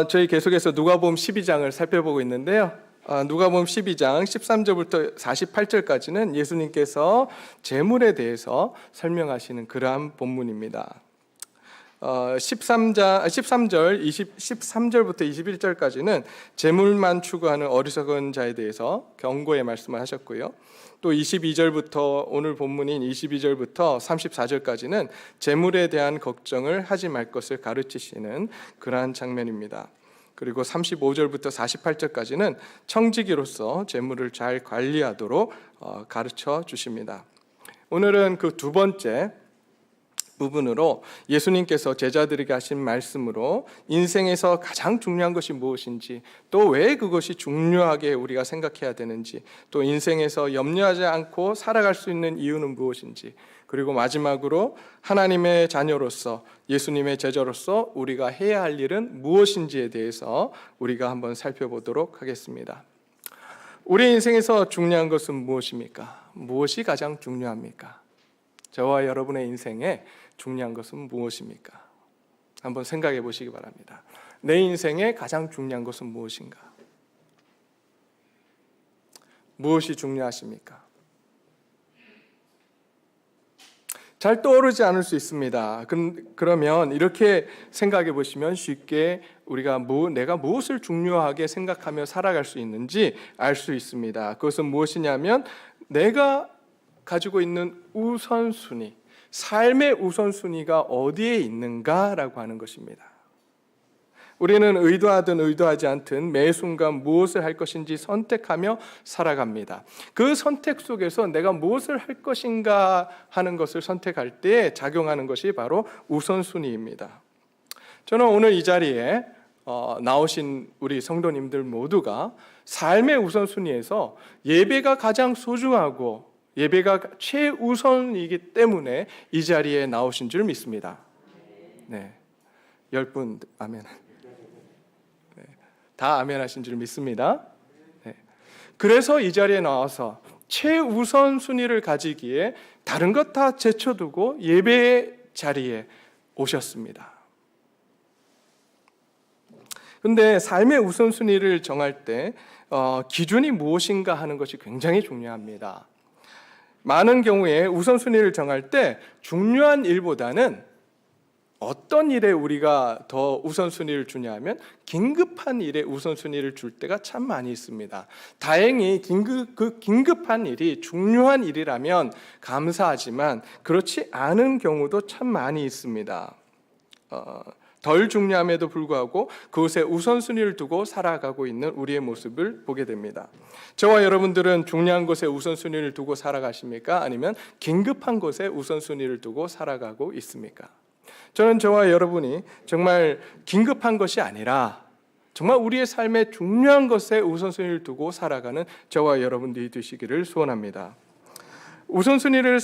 저희 계속해서 누가복음 12장을 살펴보고 있는데요. 누가복음 12장 13절부터 48절까지는 예수님께서 재물에 대해서 설명하시는 그러한 본문입니다. 13절부터 21절까지는 재물만 추구하는 어리석은 자에 대해서 경고의 말씀을 하셨고요. 또 22절부터 오늘 본문인 22절부터 34절까지는 재물에 대한 걱정을 하지 말 것을 가르치시는 그러한 장면입니다. 그리고 35절부터 48절까지는 청지기로서 재물을 잘 관리하도록 가르쳐 주십니다. 오늘은 그 두 번째 부분으로 예수님께서 제자들에게 하신 말씀으로 인생에서 가장 중요한 것이 무엇인지, 또 왜 그것이 중요하게 우리가 생각해야 되는지, 또 인생에서 염려하지 않고 살아갈 수 있는 이유는 무엇인지, 그리고 마지막으로 하나님의 자녀로서 예수님의 제자로서 우리가 해야 할 일은 무엇인지에 대해서 우리가 한번 살펴보도록 하겠습니다. 우리 인생에서 중요한 것은 무엇입니까? 무엇이 가장 중요합니까? 저와 여러분의 인생에 중요한 것은 무엇입니까? 한번 생각해 보시기 바랍니다. 내 인생에 가장 중요한 것은 무엇인가? 무엇이 중요하십니까? 잘 떠오르지 않을 수 있습니다. 그러면 이렇게 생각해 보시면 쉽게 우리가 내가 무엇을 중요하게 생각하며 살아갈 수 있는지 알 수 있습니다. 그것은 무엇이냐면 내가 가지고 있는 우선순위, 삶의 우선순위가 어디에 있는가라고 하는 것입니다. 우리는 의도하든 의도하지 않든 매 순간 무엇을 할 것인지 선택하며 살아갑니다. 그 선택 속에서 내가 무엇을 할 것인가 하는 것을 선택할 때 작용하는 것이 바로 우선순위입니다. 저는 오늘 이 자리에 나오신 우리 성도님들 모두가 삶의 우선순위에서 예배가 가장 소중하고 예배가 최우선이기 때문에 이 자리에 나오신 줄 믿습니다. 네, 10분 아멘. 네, 다 아멘 하신 줄 믿습니다. 네. 그래서 이 자리에 나와서 최우선 순위를 가지기에 다른 것 다 제쳐두고 예배의 자리에 오셨습니다. 그런데 삶의 우선순위를 정할 때 기준이 무엇인가 하는 것이 굉장히 중요합니다. 많은 경우에 우선순위를 정할 때 중요한 일보다는 어떤 일에 우리가 더 우선순위를 주냐 하면 긴급한 일에 우선순위를 줄 때가 참 많이 있습니다. 다행히 긴급한 일이 중요한 일이라면 감사하지만 그렇지 않은 경우도 참 많이 있습니다. 덜 중요함에도 불구하고 그것에 우선순위를 두고 살아가고 있는 우리의 모습을 보게 됩니다. 저와 여러분들은 중요한 것에 우선순위를 두고 살아가십니까? 아니면 긴급한 것에 우선순위를 두고 살아가고 있습니까? 저는 저와 여러분이 정말 긴급한 것이 아니라 정말 우리의 삶에 중요한 것에 우선순위를 두고 살아가는 저와 여러분들이 되시기를 소원합니다. 우선순위를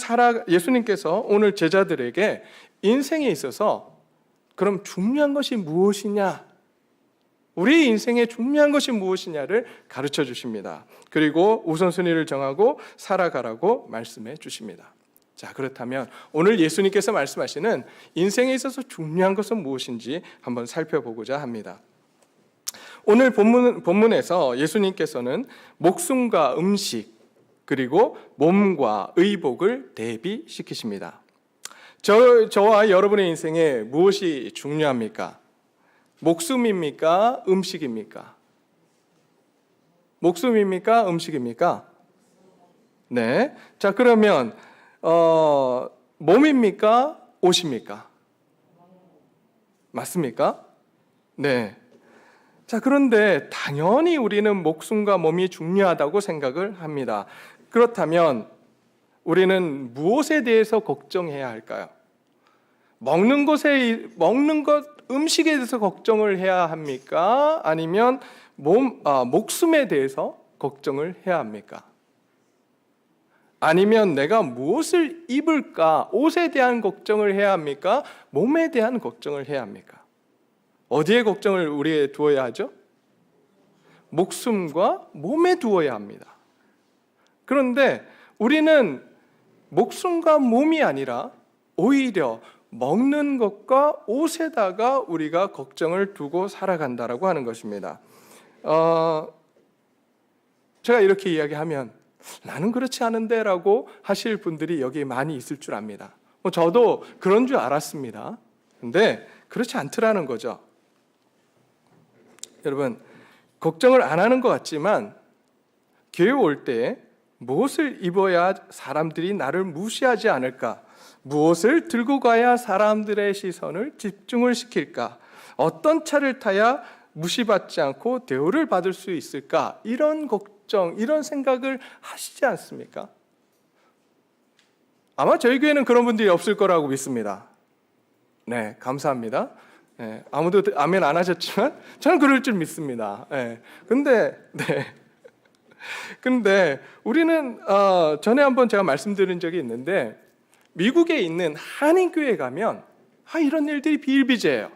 예수님께서 오늘 제자들에게 인생에 있어서 그럼 중요한 것이 무엇이냐? 우리 인생에 중요한 것이 무엇이냐를 가르쳐 주십니다. 그리고 우선순위를 정하고 살아가라고 말씀해 주십니다. 자, 그렇다면 오늘 예수님께서 말씀하시는 인생에 있어서 중요한 것은 무엇인지 한번 살펴보고자 합니다. 오늘 본문에서 예수님께서는 목숨과 음식 그리고 몸과 의복을 대비시키십니다. 저와 여러분의 인생에 무엇이 중요합니까? 목숨입니까? 음식입니까? 목숨입니까? 음식입니까? 네. 자, 그러면 몸입니까? 옷입니까? 맞습니까? 네. 자, 그런데 당연히 우리는 목숨과 몸이 중요하다고 생각을 합니다. 그렇다면 우리는 무엇에 대해서 걱정해야 할까요? 먹는 것, 음식에 대해서 걱정을 해야 합니까? 아니면 목숨에 대해서 걱정을 해야 합니까? 아니면 내가 무엇을 입을까? 옷에 대한 걱정을 해야 합니까? 몸에 대한 걱정을 해야 합니까? 어디에 걱정을 우리에 두어야 하죠? 목숨과 몸에 두어야 합니다. 그런데 우리는 목숨과 몸이 아니라 오히려 먹는 것과 옷에다가 우리가 걱정을 두고 살아간다라고 하는 것입니다. 제가 이렇게 이야기하면 나는 그렇지 않은데 라고 하실 분들이 여기 많이 있을 줄 압니다. 저도 그런 줄 알았습니다. 근데 그렇지 않더라는 거죠. 여러분, 걱정을 안 하는 것 같지만 교회 올 때 무엇을 입어야 사람들이 나를 무시하지 않을까? 무엇을 들고 가야 사람들의 시선을 집중을 시킬까? 어떤 차를 타야 무시받지 않고 대우를 받을 수 있을까? 이런 걱정, 이런 생각을 하시지 않습니까? 아마 저희 교회는 그런 분들이 없을 거라고 믿습니다. 네, 감사합니다. 네, 아무도 아멘 안 하셨지만 저는 그럴 줄 믿습니다. 네, 근데 우리는 전에 한번 제가 말씀드린 적이 있는데 미국에 있는 한인교회에 가면 이런 일들이 비일비재해요.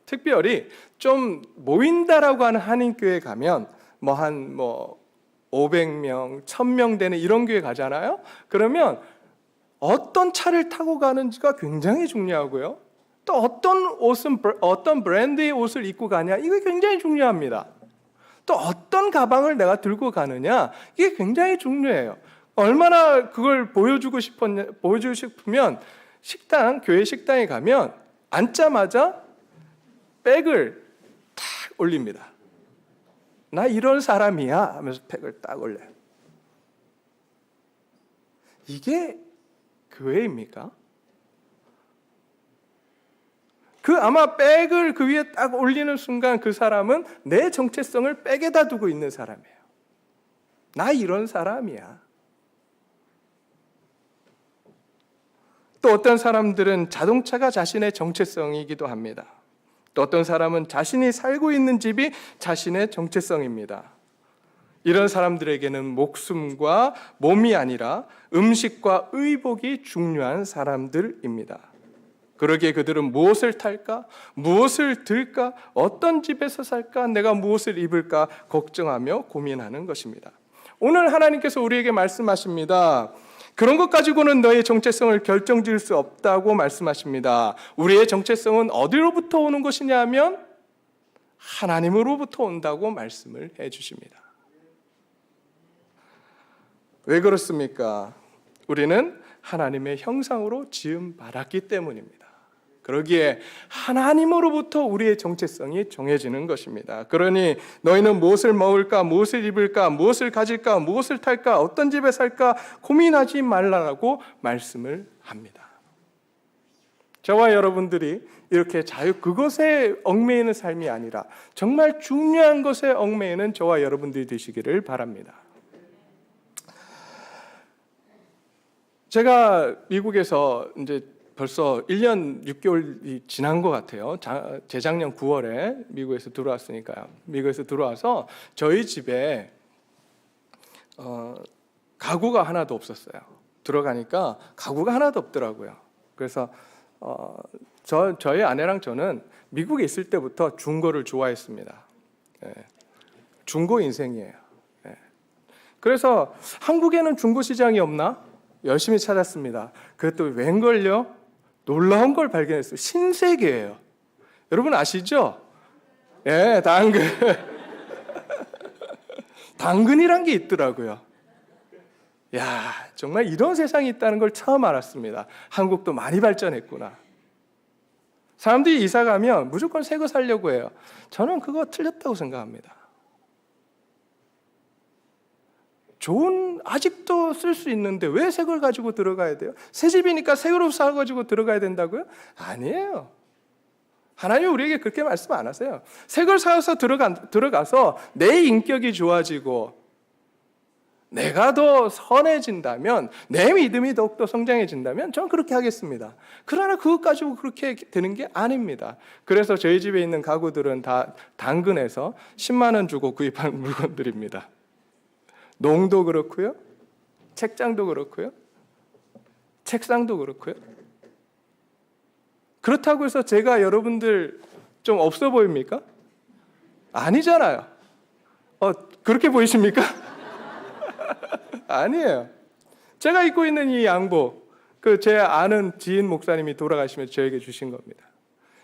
특별히 좀 모인다라고 하는 한인교회에 가면 500명, 1000명 되는 이런 교회 가잖아요. 그러면 어떤 차를 타고 가는지가 굉장히 중요하고요. 또 어떤 브랜드의 옷을 입고 가냐, 이게 굉장히 중요합니다. 또 어떤 가방을 내가 들고 가느냐, 이게 굉장히 중요해요. 얼마나 그걸 보여주고 싶으면 교회 식당에 가면 앉자마자 백을 탁 올립니다. 나 이런 사람이야 하면서 백을 딱 올려요. 이게 교회입니까? 아마 백을 그 위에 딱 올리는 순간 그 사람은 내 정체성을 백에다 두고 있는 사람이에요. 나 이런 사람이야. 또 어떤 사람들은 자동차가 자신의 정체성이기도 합니다. 또 어떤 사람은 자신이 살고 있는 집이 자신의 정체성입니다. 이런 사람들에게는 목숨과 몸이 아니라 음식과 의복이 중요한 사람들입니다. 그러기에 그들은 무엇을 탈까? 무엇을 들까? 어떤 집에서 살까? 내가 무엇을 입을까? 걱정하며 고민하는 것입니다. 오늘 하나님께서 우리에게 말씀하십니다. 그런 것 가지고는 너의 정체성을 결정지을 수 없다고 말씀하십니다. 우리의 정체성은 어디로부터 오는 것이냐 하면 하나님으로부터 온다고 말씀을 해주십니다. 왜 그렇습니까? 우리는 하나님의 형상으로 지음 받았기 때문입니다. 그러기에 하나님으로부터 우리의 정체성이 정해지는 것입니다. 그러니 너희는 무엇을 먹을까, 무엇을 입을까, 무엇을 가질까, 무엇을 탈까, 어떤 집에 살까 고민하지 말라라고 말씀을 합니다. 저와 여러분들이 이렇게 그것에 얽매이는 삶이 아니라 정말 중요한 것에 얽매이는 저와 여러분들이 되시기를 바랍니다. 제가 미국에서 이제 벌써 1년 6개월이 지난 것 같아요. 재작년 9월에 미국에서 들어왔으니까요. 미국에서 들어와서 저희 집에 가구가 하나도 없었어요. 들어가니까 가구가 하나도 없더라고요. 그래서 저희 아내랑 저는 미국에 있을 때부터 중고를 좋아했습니다. 예, 중고 인생이에요. 예. 그래서 한국에는 중고 시장이 없나? 열심히 찾았습니다. 그랬더니 웬걸요? 놀라운 걸 발견했어요. 신세계예요. 여러분 아시죠? 예, 당근. 당근이란 게 있더라고요. 야, 정말 이런 세상이 있다는 걸 처음 알았습니다. 한국도 많이 발전했구나. 사람들이 이사 가면 무조건 새 거 사려고 해요. 저는 그거 틀렸다고 생각합니다. 아직도 쓸 수 있는데 왜 새 걸 가지고 들어가야 돼요? 새 집이니까 새 거로 사가지고 들어가야 된다고요? 아니에요. 하나님이 우리에게 그렇게 말씀 안 하세요. 새 걸 사서 들어가서 내 인격이 좋아지고 내가 더 선해진다면, 내 믿음이 더욱더 성장해진다면 저는 그렇게 하겠습니다. 그러나 그것 가지고 그렇게 되는 게 아닙니다. 그래서 저희 집에 있는 가구들은 다 당근에서 10만 원 주고 구입한 물건들입니다. 농도 그렇고요, 책장도 그렇고요, 책상도 그렇고요. 그렇다고 해서 제가 여러분들 좀 없어 보입니까? 아니잖아요. 그렇게 보이십니까? 아니에요. 제가 입고 있는 이 양복, 제 아는 지인 목사님이 돌아가시면서 저에게 주신 겁니다.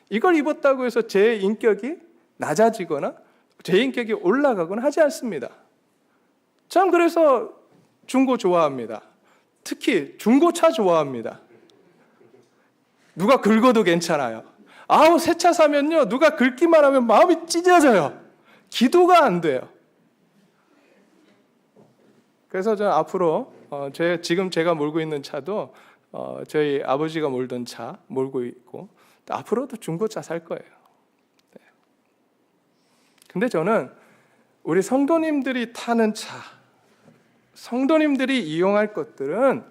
이걸 입었다고 해서 제 인격이 낮아지거나 제 인격이 올라가거나 하지 않습니다. 전 그래서 중고 좋아합니다. 특히 중고차 좋아합니다. 누가 긁어도 괜찮아요. 새 차 사면요, 누가 긁기만 하면 마음이 찢어져요. 기도가 안 돼요. 그래서 저는 앞으로 지금 제가 몰고 있는 차도 저희 아버지가 몰던 차 몰고 있고, 앞으로도 중고차 살 거예요. 네. 근데 저는 우리 성도님들이 타는 차, 성도님들이 이용할 것들은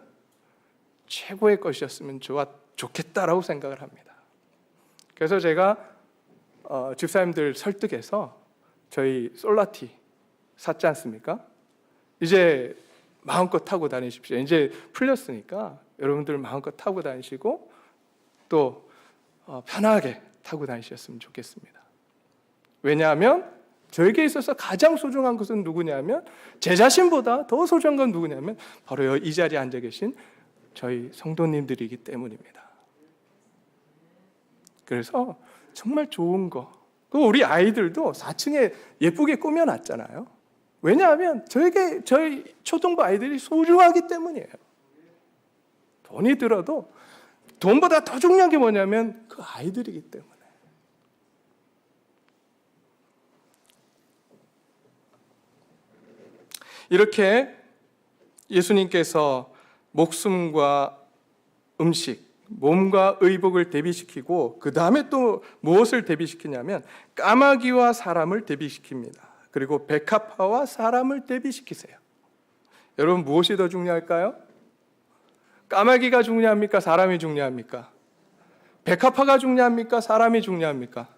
최고의 것이었으면 좋겠다라고 생각을 합니다. 그래서 제가 집사님들 설득해서 저희 솔라티 샀지 않습니까? 이제 마음껏 타고 다니십시오. 이제 풀렸으니까 여러분들 마음껏 타고 다니시고 또 편하게 타고 다니셨으면 좋겠습니다. 왜냐하면 저에게 있어서 가장 소중한 것은 누구냐면, 제 자신보다 더 소중한 건 누구냐면 바로 이 자리에 앉아 계신 저희 성도님들이기 때문입니다. 그래서 정말 좋은 거, 우리 아이들도 4층에 예쁘게 꾸며놨잖아요. 왜냐하면 저희 초등부 아이들이 소중하기 때문이에요. 돈이 들어도 돈보다 더 중요한 게 뭐냐면 그 아이들이기 때문에. 이렇게 예수님께서 목숨과 음식, 몸과 의복을 대비시키고 그 다음에 또 무엇을 대비시키냐면 까마귀와 사람을 대비시킵니다. 그리고 백합화와 사람을 대비시키세요. 여러분, 무엇이 더 중요할까요? 까마귀가 중요합니까? 사람이 중요합니까? 백합화가 중요합니까? 사람이 중요합니까?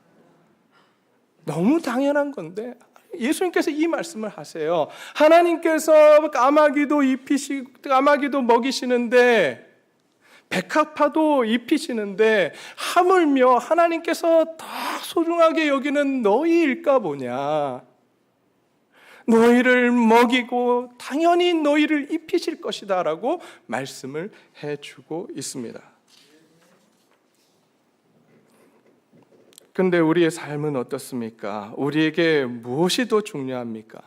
너무 당연한 건데 예수님께서 이 말씀을 하세요. 하나님께서 까마귀도 먹이시는데 백합화도 입히시는데 하물며 하나님께서 더 소중하게 여기는 너희일까 보냐. 너희를 먹이고 당연히 너희를 입히실 것이다 라고 말씀을 해주고 있습니다. 근데 우리의 삶은 어떻습니까? 우리에게 무엇이 더 중요합니까?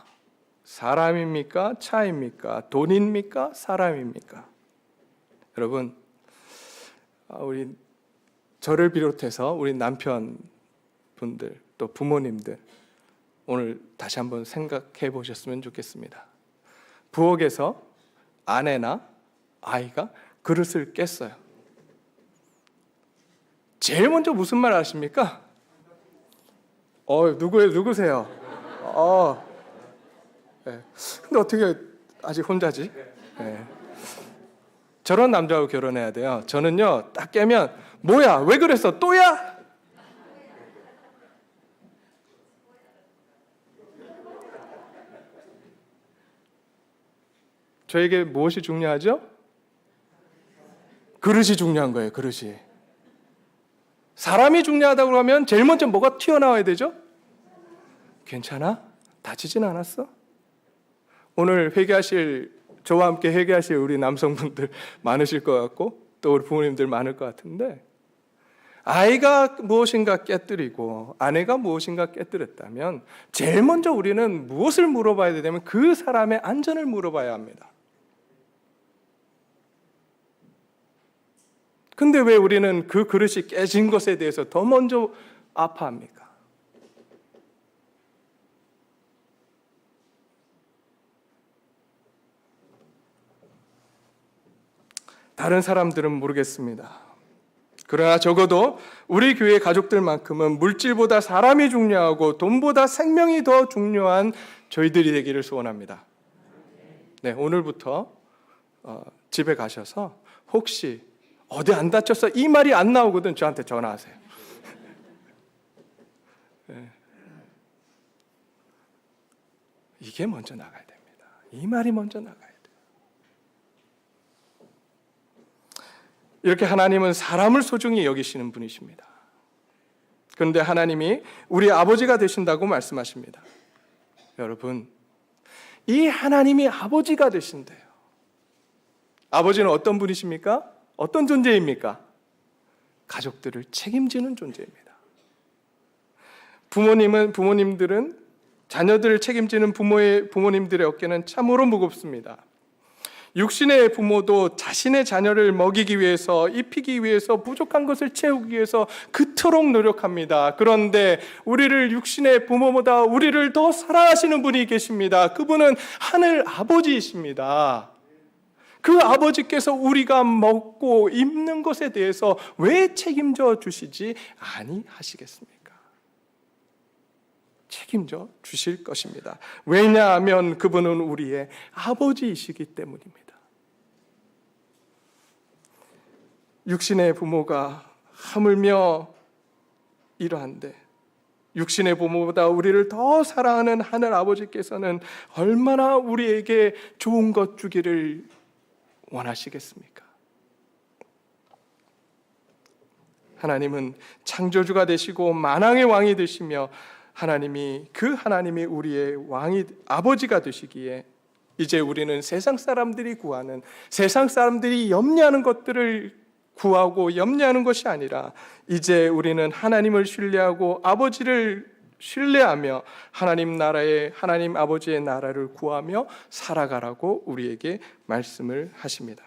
사람입니까? 차입니까? 돈입니까? 사람입니까? 여러분, 저를 비롯해서 우리 남편분들 또 부모님들 오늘 다시 한번 생각해 보셨으면 좋겠습니다. 부엌에서 아내나 아이가 그릇을 깼어요. 제일 먼저 무슨 말 하십니까? 누구세요? 네. 근데 어떻게 아직 혼자지? 네. 저런 남자하고 결혼해야 돼요. 저는요, 딱 깨면 뭐야? 왜 그랬어? 또야? 저에게 무엇이 중요하죠? 그릇이 중요한 거예요. 그릇이. 사람이 중요하다고 하면 제일 먼저 뭐가 튀어나와야 되죠? 괜찮아? 다치진 않았어? 오늘 저와 함께 회개하실 우리 남성분들 많으실 것 같고 또 우리 부모님들 많을 것 같은데, 아이가 무엇인가 깨뜨리고 아내가 무엇인가 깨뜨렸다면 제일 먼저 우리는 무엇을 물어봐야 되냐면 그 사람의 안전을 물어봐야 합니다. 근데 왜 우리는 그 그릇이 깨진 것에 대해서 더 먼저 아파합니까? 다른 사람들은 모르겠습니다. 그러나 적어도 우리 교회 가족들만큼은 물질보다 사람이 중요하고 돈보다 생명이 더 중요한 저희들이 되기를 소원합니다. 네, 오늘부터 집에 가셔서 혹시 어디 안 다쳤어? 이 말이 안 나오거든 저한테 전화하세요. 네. 이게 먼저 나가야 됩니다. 이 말이 먼저 나가야 돼요. 이렇게 하나님은 사람을 소중히 여기시는 분이십니다. 그런데 하나님이 우리 아버지가 되신다고 말씀하십니다. 여러분, 이 하나님이 아버지가 되신대요. 아버지는 어떤 분이십니까? 어떤 존재입니까? 가족들을 책임지는 존재입니다. 부모님들은 자녀들을 책임지는 부모님들의 어깨는 참으로 무겁습니다. 육신의 부모도 자신의 자녀를 먹이기 위해서, 입히기 위해서, 부족한 것을 채우기 위해서 그토록 노력합니다. 그런데 우리를 육신의 부모보다 우리를 더 사랑하시는 분이 계십니다. 그분은 하늘 아버지이십니다. 그 아버지께서 우리가 먹고 입는 것에 대해서 왜 책임져 주시지 아니하시겠습니까? 책임져 주실 것입니다. 왜냐하면 그분은 우리의 아버지이시기 때문입니다. 육신의 부모가 하물며 이러한데 육신의 부모보다 우리를 더 사랑하는 하늘 아버지께서는 얼마나 우리에게 좋은 것 주기를 원하시겠습니까? 하나님은 창조주가 되시고 만왕의 왕이 되시며 하나님이 우리의 왕이 아버지가 되시기에 이제 우리는 세상 사람들이 구하는, 세상 사람들이 염려하는 것들을 구하고 염려하는 것이 아니라 이제 우리는 하나님을 신뢰하고 아버지를 신뢰하며 하나님 아버지의 나라를 구하며 살아가라고 우리에게 말씀을 하십니다.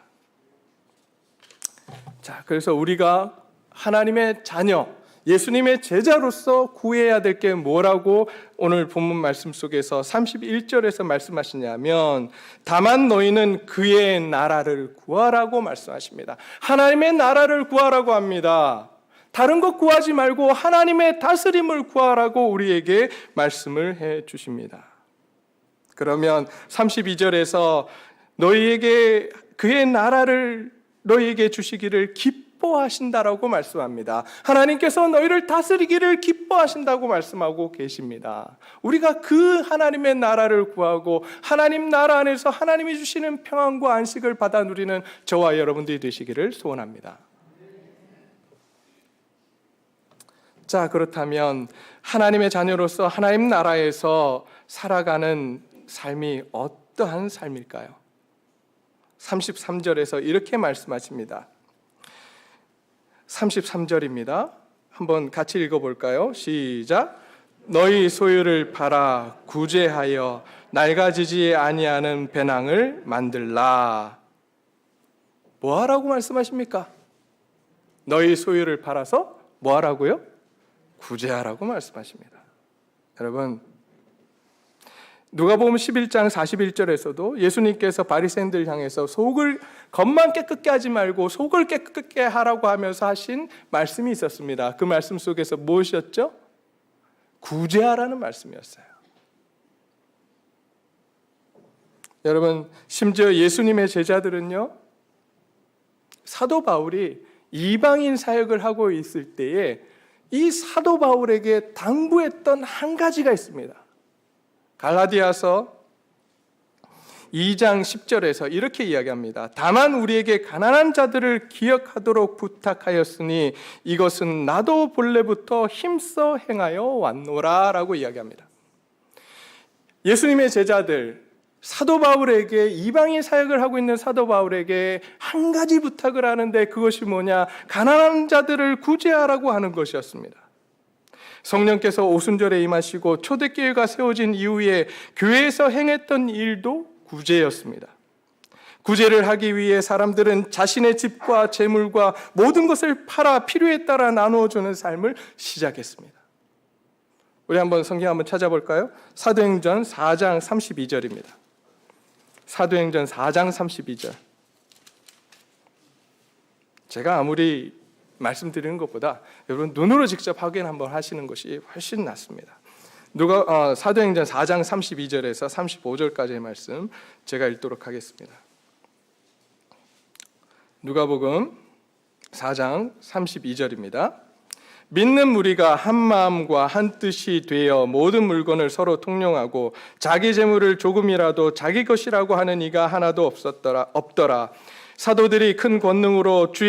자, 그래서 우리가 하나님의 자녀, 예수님의 제자로서 구해야 될 게 뭐라고 오늘 본문 말씀 속에서 31절에서 말씀하시냐면 다만 너희는 그의 나라를 구하라고 말씀하십니다. 하나님의 나라를 구하라고 합니다. 다른 것 구하지 말고 하나님의 다스림을 구하라고 우리에게 말씀을 해 주십니다. 그러면 32절에서 너희에게 그의 나라를 너희에게 주시기를 기뻐하신다라고 말씀합니다. 하나님께서 너희를 다스리기를 기뻐하신다고 말씀하고 계십니다. 우리가 그 하나님의 나라를 구하고 하나님 나라 안에서 하나님이 주시는 평안과 안식을 받아 누리는 저와 여러분들이 되시기를 소원합니다. 자, 그렇다면 하나님의 자녀로서 하나님 나라에서 살아가는 삶이 어떠한 삶일까요? 33절에서 이렇게 말씀하십니다. 33절입니다. 한번 같이 읽어볼까요? 시작. 너희 소유를 팔아 구제하여 낡아지지 아니하는 배낭을 만들라. 뭐하라고 말씀하십니까? 너희 소유를 팔아서 뭐하라고요? 구제하라고 말씀하십니다. 여러분, 누가복음 11장 41절에서도 예수님께서 바리새인들 향해서 겉만 깨끗게 하지 말고 속을 깨끗게 하라고 하면서 하신 말씀이 있었습니다. 그 말씀 속에서 무엇이었죠? 구제하라는 말씀이었어요. 여러분, 심지어 예수님의 제자들은요, 사도 바울이 이방인 사역을 하고 있을 때에 이 사도 바울에게 당부했던 한 가지가 있습니다. 갈라디아서 2장 10절에서 이렇게 이야기합니다. 다만 우리에게 가난한 자들을 기억하도록 부탁하였으니 이것은 나도 본래부터 힘써 행하여 왔노라 라고 이야기합니다. 예수님의 제자들, 사도 바울에게, 이방인 사역을 하고 있는 사도 바울에게 한 가지 부탁을 하는데 그것이 뭐냐? 가난한 자들을 구제하라고 하는 것이었습니다. 성령께서 오순절에 임하시고 초대교회가 세워진 이후에 교회에서 행했던 일도 구제였습니다. 구제를 하기 위해 사람들은 자신의 집과 재물과 모든 것을 팔아 필요에 따라 나누어주는 삶을 시작했습니다. 우리 성경 한번 찾아볼까요? 사도행전 4장 32절입니다. 사도행전 4장 32절. 제가 아무리 말씀드리는 것보다 여러분 눈으로 직접 확인 한번 하시는 것이 훨씬 낫습니다. 사도행전 4장 32절에서 35절까지의 말씀 제가 읽도록 하겠습니다. 누가복음 4장 32절입니다. 믿는 무리가 한 마음과 한 뜻이 되어 모든 물건을 서로 통용하고 자기 재물을 조금이라도 자기 것이라고 하는 이가 하나도 없더라. 사도들이 큰 권능으로 주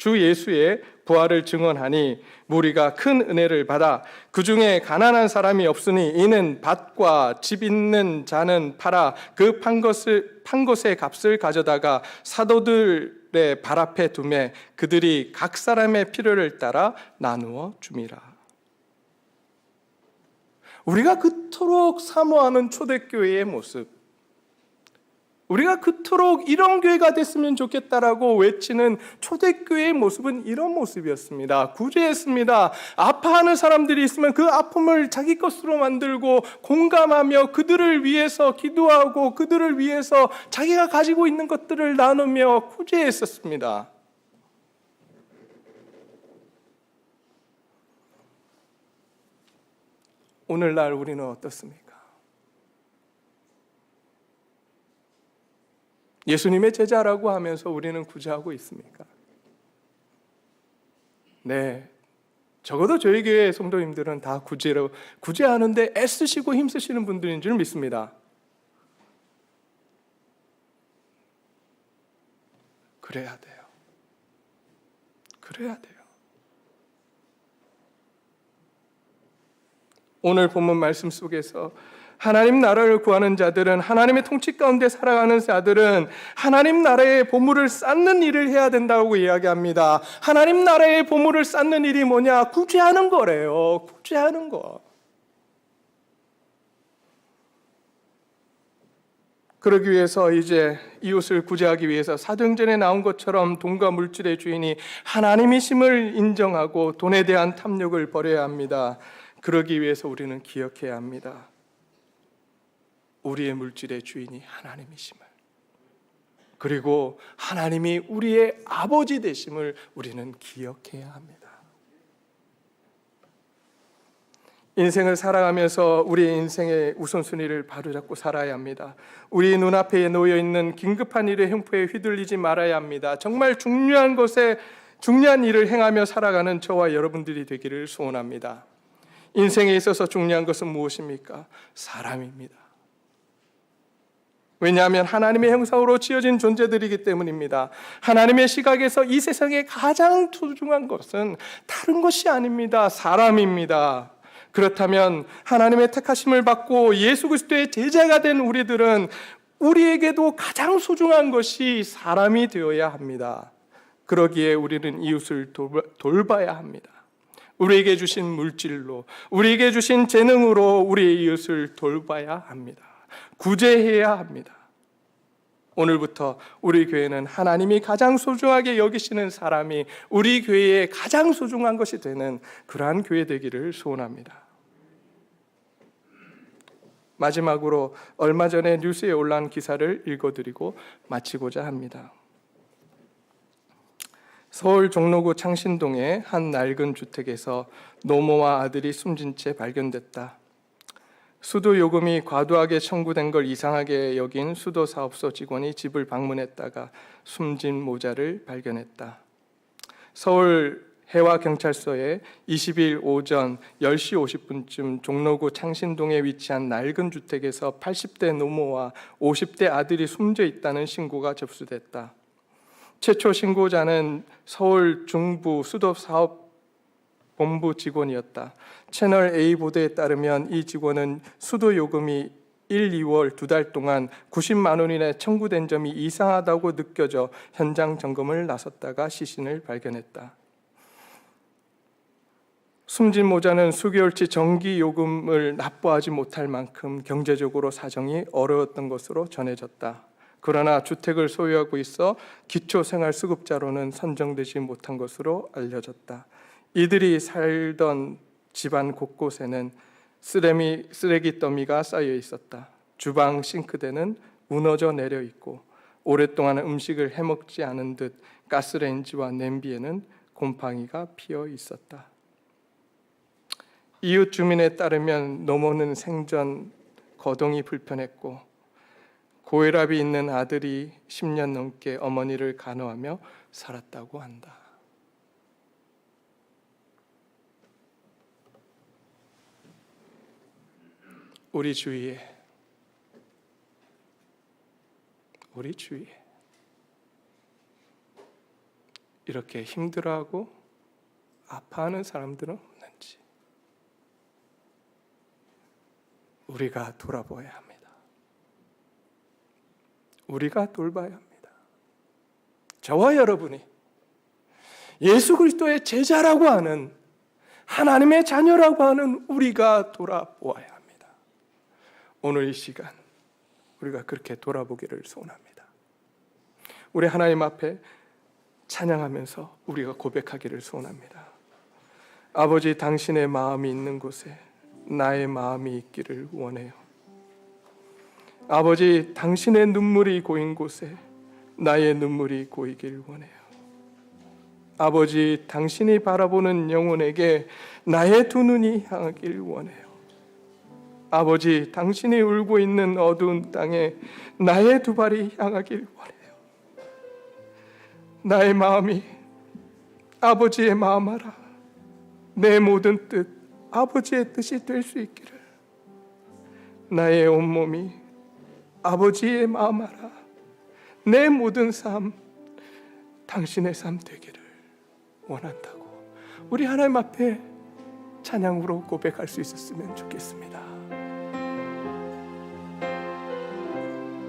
예수의 부활을 증언하니 무리가 큰 은혜를 받아 그 중에 가난한 사람이 없으니 이는 밭과 집 있는 자는 팔아 그 판 것의 값을 가져다가 사도들 그들의 발 앞에 두매 그들이 각 사람의 필요를 따라 나누어 줌이라. 우리가 그토록 사모하는 초대교회의 모습, 우리가 그토록 이런 교회가 됐으면 좋겠다라고 외치는 초대교회의 모습은 이런 모습이었습니다. 구제했습니다. 아파하는 사람들이 있으면 그 아픔을 자기 것으로 만들고 공감하며 그들을 위해서 기도하고 그들을 위해서 자기가 가지고 있는 것들을 나누며 구제했었습니다. 오늘날 우리는 어떻습니까? 예수님의 제자라고 하면서 우리는 구제하고 있습니까? 네, 적어도 저희 교회 성도님들은 다 구제하는데 애쓰시고 힘쓰시는 분들인 줄 믿습니다. 그래야 돼요. 그래야 돼요. 오늘 본문 말씀 속에서 하나님 나라를 구하는 자들은, 하나님의 통치 가운데 살아가는 자들은 하나님 나라의 보물을 쌓는 일을 해야 된다고 이야기합니다. 하나님 나라의 보물을 쌓는 일이 뭐냐? 구제하는 거래요. 구제하는 거. 그러기 위해서 이제 이웃을 구제하기 위해서 사도행전에 나온 것처럼 돈과 물질의 주인이 하나님이심을 인정하고 돈에 대한 탐욕을 버려야 합니다. 그러기 위해서 우리는 기억해야 합니다. 우리의 물질의 주인이 하나님이심을, 그리고 하나님이 우리의 아버지 되심을 우리는 기억해야 합니다. 인생을 살아가면서 우리의 인생의 우선순위를 바로잡고 살아야 합니다. 우리 눈앞에 놓여있는 긴급한 일의 흉포에 휘둘리지 말아야 합니다. 정말 중요한 일을 행하며 살아가는 저와 여러분들이 되기를 소원합니다. 인생에 있어서 중요한 것은 무엇입니까? 사람입니다. 왜냐하면 하나님의 형상으로 지어진 존재들이기 때문입니다. 하나님의 시각에서 이 세상에 가장 소중한 것은 다른 것이 아닙니다. 사람입니다. 그렇다면 하나님의 택하심을 받고 예수 그리스도의 제자가 된 우리들은 우리에게도 가장 소중한 것이 사람이 되어야 합니다. 그러기에 우리는 이웃을 돌봐야 합니다. 우리에게 주신 물질로, 우리에게 주신 재능으로 우리의 이웃을 돌봐야 합니다. 구제해야 합니다. 오늘부터 우리 교회는 하나님이 가장 소중하게 여기시는 사람이 우리 교회의 가장 소중한 것이 되는 그러한 교회 되기를 소원합니다. 마지막으로 얼마 전에 뉴스에 올라온 기사를 읽어드리고 마치고자 합니다. 서울 종로구 창신동의 한 낡은 주택에서 노모와 아들이 숨진 채 발견됐다. 수도 요금이 과도하게 청구된 걸 이상하게 여긴 수도사업소 직원이 집을 방문했다가 숨진 모자를 발견했다. 서울 해와경찰서에 20일 오전 10시 50분쯤 종로구 창신동에 위치한 낡은 주택에서 80대 노모와 50대 아들이 숨져 있다는 신고가 접수됐다. 최초 신고자는 서울 중부 수도사업본부 직원이었다. 채널 A 보도에 따르면 이 직원은 수도 요금이 1, 2월 2달 동안 90만 원이나 청구된 점이 이상하다고 느껴져 현장 점검을 나섰다가 시신을 발견했다. 숨진 모자는 수개월치 전기 요금을 납부하지 못할 만큼 경제적으로 사정이 어려웠던 것으로 전해졌다. 그러나 주택을 소유하고 있어 기초생활수급자로는 선정되지 못한 것으로 알려졌다. 이들이 살던 집안 곳곳에는 쓰레기 더미가 쌓여 있었다. 주방 싱크대는 무너져 내려 있고 오랫동안 음식을 해먹지 않은 듯 가스레인지와 냄비에는 곰팡이가 피어 있었다. 이웃 주민에 따르면 노모는 생전 거동이 불편했고 고혈압이 있는 아들이 10년 넘게 어머니를 간호하며 살았다고 한다. 우리 주위에 이렇게 힘들어하고 아파하는 사람들은 없는지 우리가 돌아보아야 합니다. 우리가 돌봐야 합니다. 저와 여러분이 예수 그리스도의 제자라고 하는, 하나님의 자녀라고 하는 우리가 돌아보아야 합니다. 오늘 이 시간 우리가 그렇게 돌아보기를 소원합니다. 우리 하나님 앞에 찬양하면서 우리가 고백하기를 소원합니다. 아버지, 당신의 마음이 있는 곳에 나의 마음이 있기를 원해요. 아버지, 당신의 눈물이 고인 곳에 나의 눈물이 고이길 원해요. 아버지, 당신이 바라보는 영혼에게 나의 두 눈이 향하길 원해요. 아버지, 당신이 울고 있는 어두운 땅에 나의 두 발이 향하길 원해요. 나의 마음이 아버지의 마음하라. 내 모든 뜻 아버지의 뜻이 될 수 있기를. 나의 온몸이 아버지의 마음하라. 내 모든 삶 당신의 삶 되기를 원한다고 우리 하나님 앞에 찬양으로 고백할 수 있었으면 좋겠습니다.